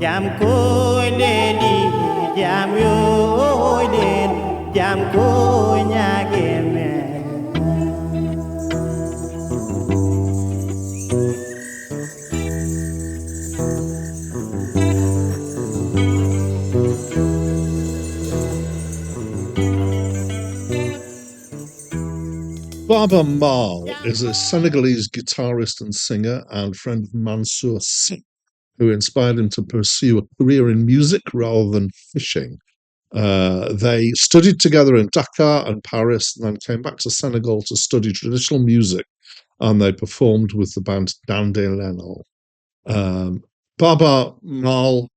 Djam koy Leelii, Djam yoy leen, Djam koy ñaageen. Baaba Maal is a Senegalese guitarist and singer and friend of Mansour, who inspired him to pursue a career in music rather than fishing. They studied together in Dakar and Paris, and then came back to Senegal to study traditional music, and they performed with the band Dande Lenol. Baaba Maal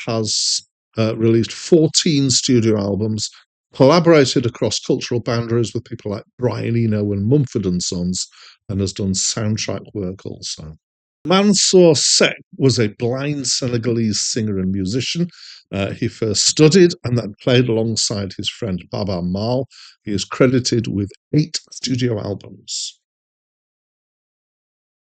has released 14 studio albums, collaborated across cultural boundaries with people like Brian Eno and Mumford and Sons, and has done soundtrack work also. Mansour Seck was a blind Senegalese singer and musician. He first studied and then played alongside his friend Baaba Maal. He is credited with 8 studio albums.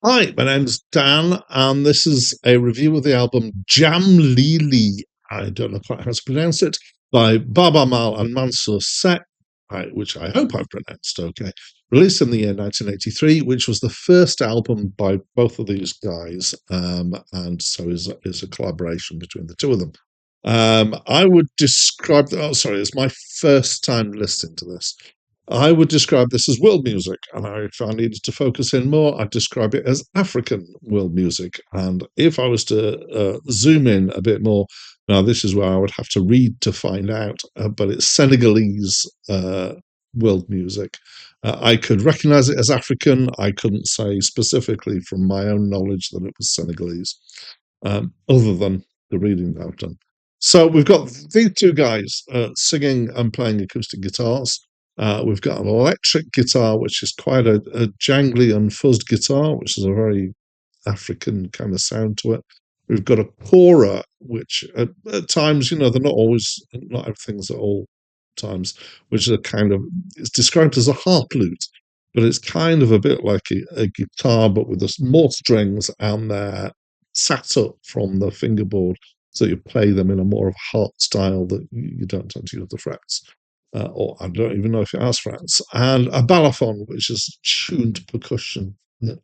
Hi, my name's Dan, and this is a review of the album Djam Leelii, I don't know quite how to pronounce it, by Baaba Maal and Mansour Seck, which I hope I've pronounced okay, released in the year 1983, which was the first album by both of these guys, and so is a collaboration between the two of them. I would describe, it's my first time listening to this. I would describe this as world music, and if I needed to focus in more, I'd describe it as African world music. And if I was to zoom in a bit more, now this is where I would have to read to find out, but it's Senegalese world music. I could recognize it as African. I couldn't say specifically from my own knowledge that it was Senegalese, other than the reading that I've done. So we've got these two guys singing and playing acoustic guitars. We've got an electric guitar, which is quite a jangly and fuzzed guitar, which is a very African kind of sound to it. We've got a kora, which at times, they're not everything's at all times, which is it's described as a harp lute, but it's kind of a bit like a guitar, but with more strings, and they're sat up from the fingerboard, so you play them in a more of a harp style that you don't tend to use the frets. Or I don't even know if it has frets, and a balafon, which is tuned percussion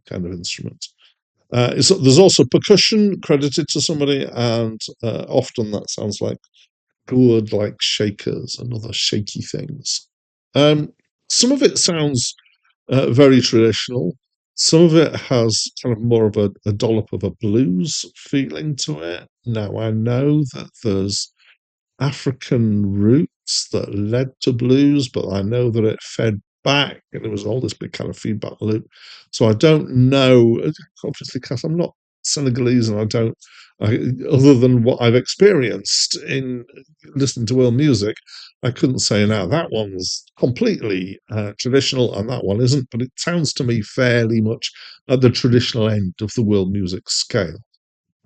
kind of instrument. There's also percussion credited to somebody, and often that sounds like gourd, like shakers and other shaky things. Some of it sounds very traditional. Some of it has kind of more of a dollop of a blues feeling to it. Now, I know that there's African roots that led to blues, but I know that it fed back and it was all this big kind of feedback loop. So I don't know, obviously, because I'm not Senegalese and other than what I've experienced in listening to world music, I couldn't say now that one's completely traditional and that one isn't, but it sounds to me fairly much at the traditional end of the world music scale.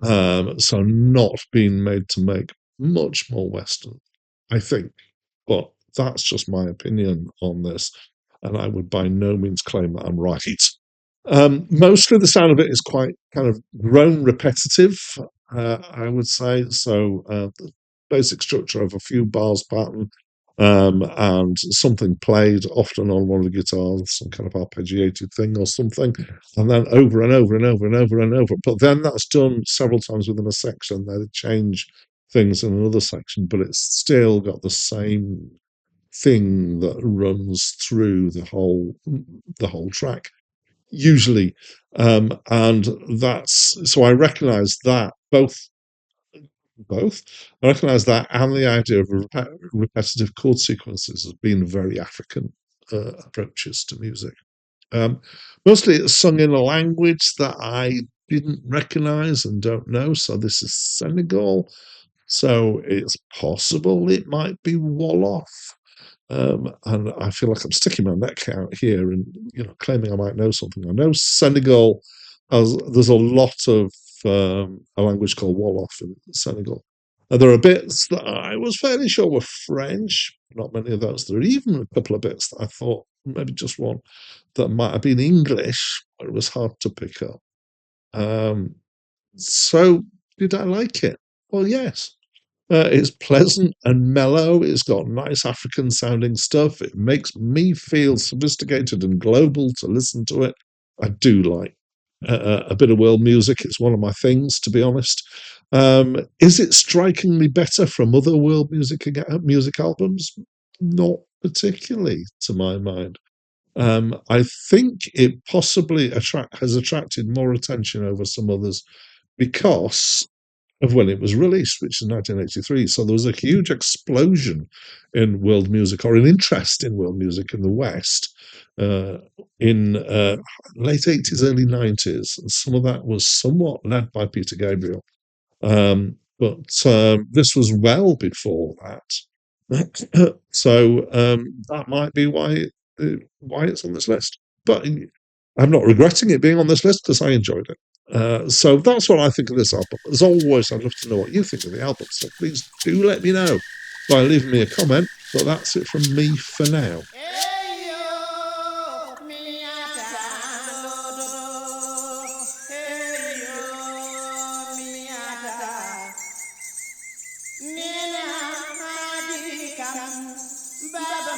So not being made to make much more Western, I think. But that's just my opinion on this, and I would by no means claim that I'm right. Mostly the sound of it is quite kind of grown repetitive, I would say. So the basic structure of a few bars pattern, and something played often on one of the guitars, some kind of arpeggiated thing or something, and then over and over and over and over and over. But then that's done several times within a section. They change things in another section, but it's still got the same thing that runs through the whole track usually. And that's so I recognize that both. I recognise that and the idea of repetitive chord sequences as being very African approaches to music. Mostly it's sung in a language that I didn't recognise and don't know. So this is Senegal. So it's possible it might be Wolof. And I feel like I'm sticking my neck out here and claiming I might know something. I know Senegal there's a lot of a language called Wolof in Senegal. There are bits that I was fairly sure were French, not many of those. There are even a couple of bits that I thought, maybe just one, that might have been English, but it was hard to pick up. So, did I like it? Well, yes. It's pleasant and mellow. It's got nice African sounding stuff. It makes me feel sophisticated and global to listen to it. I do like a bit of world music. It's one of my things, to be honest. Is it strikingly better from other world music albums? Not particularly, to my mind. I think it possibly has attracted more attention over some others because of when it was released, which is 1983. So there was a huge explosion in world music, or an interest in world music in the West, in late 80s, early 90s. And some of that was somewhat led by Peter Gabriel. But this was well before that. So that might be why it's on this list. But I'm not regretting it being on this list because I enjoyed it. So that's what I think of this album. As always, I'd love to know what you think of the album. So please do let me know by leaving me a comment. But that's it from me for now. Baaba